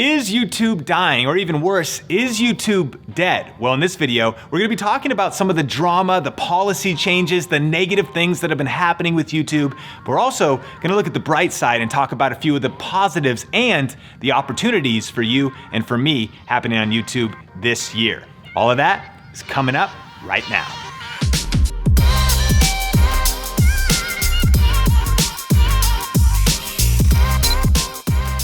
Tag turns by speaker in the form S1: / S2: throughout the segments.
S1: Is YouTube dying? Or even worse, is YouTube dead? Well, in this video, we're gonna be talking about some of the drama, the policy changes, the negative things that have been happening with YouTube. But we're also gonna look at the bright side and talk about a few of the positives and the opportunities for you and for me happening on YouTube this year. All of that is coming up right now.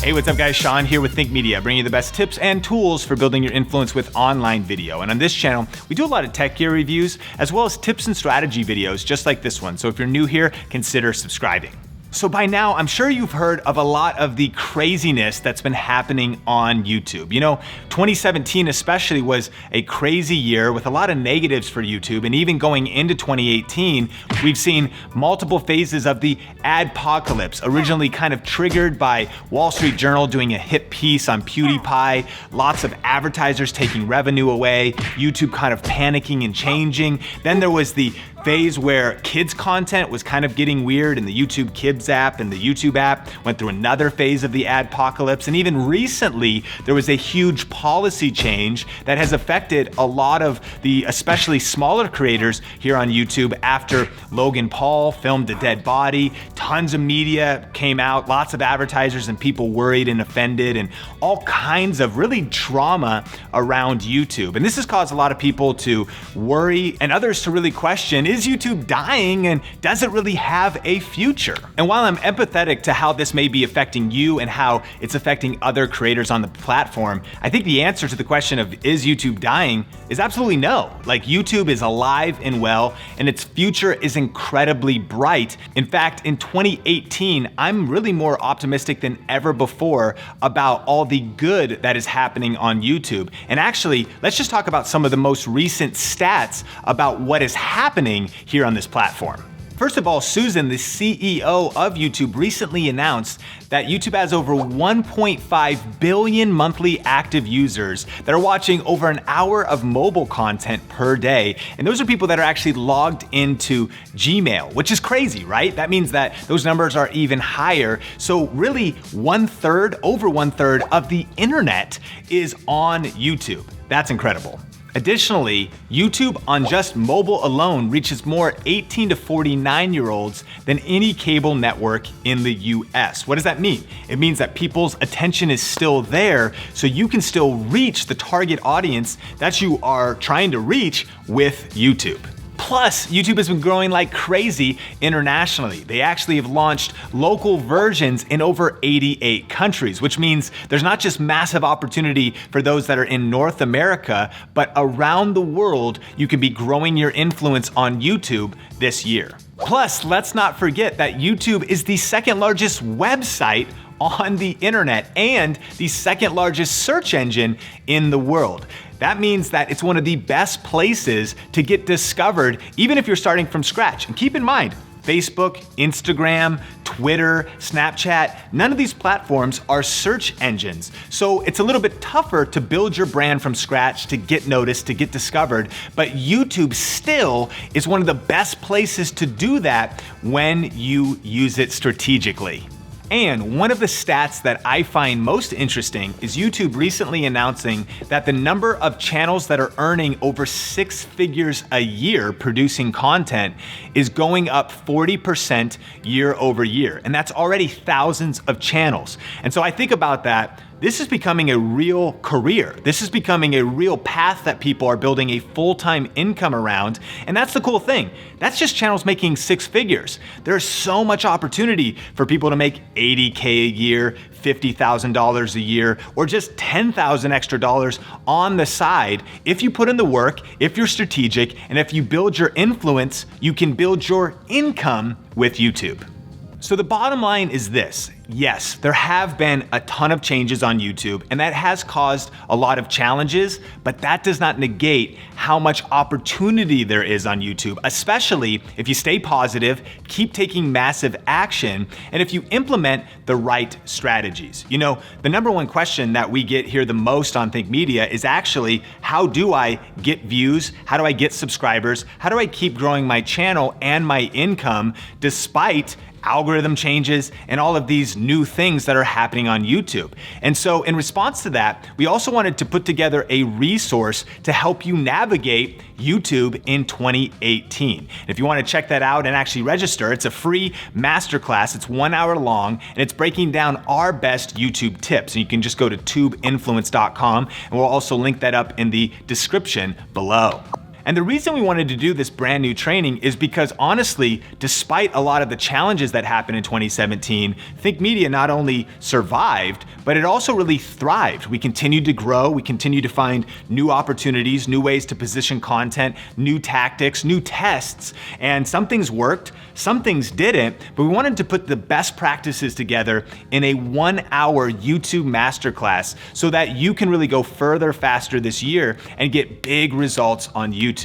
S1: Hey, what's up guys? Sean here with Think Media, bringing you the best tips and tools for building your influence with online video. And on this channel, we do a lot of tech gear reviews, as well as tips and strategy videos just like this one. So if you're new here, consider subscribing. So by now, I'm sure you've heard of a lot of the craziness that's been happening on YouTube. You know, 2017 especially was a crazy year with a lot of negatives for YouTube, and even going into 2018, we've seen multiple phases of the adpocalypse, originally kind of triggered by Wall Street Journal doing a hit piece on PewDiePie, lots of advertisers taking revenue away, YouTube kind of panicking and changing. Then there was the phase where kids content was kind of getting weird, and the YouTube Kids app and the YouTube app went through another phase of the adpocalypse. And even recently, there was a huge policy change that has affected a lot of the especially smaller creators here on YouTube after Logan Paul filmed a dead body. Tons of media came out, lots of advertisers and people worried and offended, and all kinds of really drama around YouTube. And this has caused a lot of people to worry and others to really question, is YouTube dying and does it really have a future? And while I'm empathetic to how this may be affecting you and how it's affecting other creators on the platform, I think the answer to the question of is YouTube dying is absolutely no. Like, YouTube is alive and well, and its future is incredibly bright. In fact, in 2018, I'm really more optimistic than ever before about all the good that is happening on YouTube. And actually, let's just talk about some of the most recent stats about what is happening here on this platform. First of all, Susan, the CEO of YouTube, recently announced that YouTube has over 1.5 billion monthly active users that are watching over an hour of mobile content per day. And those are people that are actually logged into Gmail, which is crazy, right? That means that those numbers are even higher. So really over one third of the internet is on YouTube. That's incredible. Additionally, YouTube on just mobile alone reaches more 18 to 49-year-olds than any cable network in the US. What does that mean? It means that people's attention is still there, so you can still reach the target audience that you are trying to reach with YouTube. Plus, YouTube has been growing like crazy internationally. They actually have launched local versions in over 88 countries, which means there's not just massive opportunity for those that are in North America, but around the world, you can be growing your influence on YouTube this year. Plus, let's not forget that YouTube is the second largest website on the internet and the second largest search engine in the world. That means that it's one of the best places to get discovered, even if you're starting from scratch. And keep in mind, Facebook, Instagram, Twitter, Snapchat, none of these platforms are search engines. So it's a little bit tougher to build your brand from scratch, to get noticed, to get discovered. But YouTube still is one of the best places to do that when you use it strategically. And one of the stats that I find most interesting is YouTube recently announcing that the number of channels that are earning over 6 figures a year producing content is going up 40% year over year. And that's already thousands of channels. And so I think about that. This is becoming a real career. This is becoming a real path that people are building a full-time income around. And that's the cool thing. That's just channels making 6 figures. There's so much opportunity for people to make $80K a year, $50,000 a year, or just $10,000 extra dollars on the side. If you put in the work, if you're strategic, and if you build your influence, you can build your income with YouTube. So the bottom line is this. Yes, there have been a ton of changes on YouTube, and that has caused a lot of challenges, but that does not negate how much opportunity there is on YouTube, especially if you stay positive, keep taking massive action, and if you implement the right strategies. You know, the number one question that we get here the most on Think Media is actually, how do I get views? How do I get subscribers? How do I keep growing my channel and my income despite algorithm changes, and all of these new things that are happening on YouTube. And so in response to that, we also wanted to put together a resource to help you navigate YouTube in 2018. And if you want to check that out and actually register, it's a free masterclass. It's 1 hour long, and it's breaking down our best YouTube tips. And you can just go to tubeinfluence.com, and we'll also link that up in the description below. And the reason we wanted to do this brand new training is because honestly, despite a lot of the challenges that happened in 2017, Think Media not only survived, but it also really thrived. We continued to grow, we continued to find new opportunities, new ways to position content, new tactics, new tests, and some things worked, some things didn't, but we wanted to put the best practices together in a 1 hour YouTube masterclass so that you can really go further faster this year and get big results on YouTube.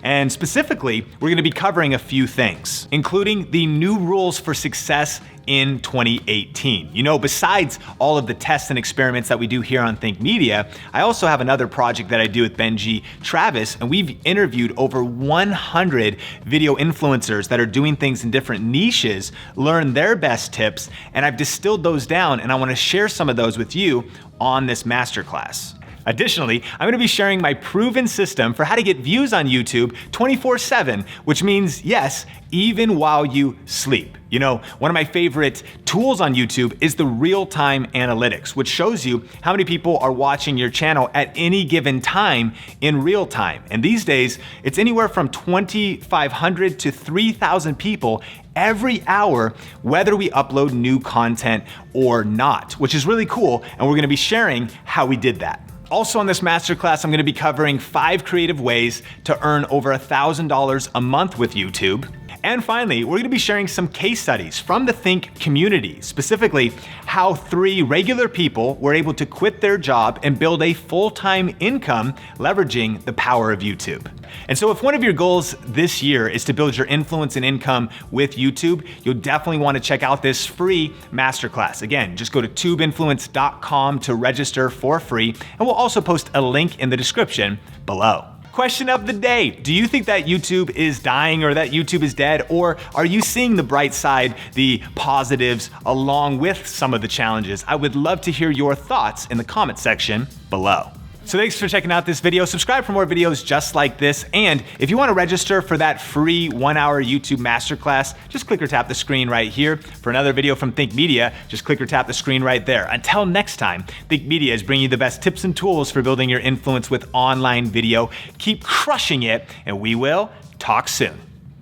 S1: And specifically, we're gonna be covering a few things, including the new rules for success in 2018. You know, besides all of the tests and experiments that we do here on Think Media, I also have another project that I do with Benji Travis, and we've interviewed over 100 video influencers that are doing things in different niches, learn their best tips, and I've distilled those down, and I wanna share some of those with you on this masterclass. Additionally, I'm gonna be sharing my proven system for how to get views on YouTube 24/7, which means, yes, even while you sleep. You know, one of my favorite tools on YouTube is the real-time analytics, which shows you how many people are watching your channel at any given time in real time. And these days, it's anywhere from 2,500 to 3,000 people every hour, whether we upload new content or not, which is really cool, and we're gonna be sharing how we did that. Also on this masterclass, I'm gonna be covering 5 creative ways to earn over $1,000 a month with YouTube. And finally, we're gonna be sharing some case studies from the Think community, specifically how 3 regular people were able to quit their job and build a full-time income leveraging the power of YouTube. And so if one of your goals this year is to build your influence and income with YouTube, you'll definitely wanna check out this free masterclass. Again, just go to tubeinfluence.com to register for free, and we'll also post a link in the description below. Question of the day: do you think that YouTube is dying or that YouTube is dead? Or are you seeing the bright side, the positives, along with some of the challenges? I would love to hear your thoughts in the comment section below. So thanks for checking out this video. Subscribe for more videos just like this. And if you want to register for that free 1 hour YouTube masterclass, just click or tap the screen right here. For another video from Think Media, just click or tap the screen right there. Until next time, Think Media is bringing you the best tips and tools for building your influence with online video. Keep crushing it, and we will talk soon.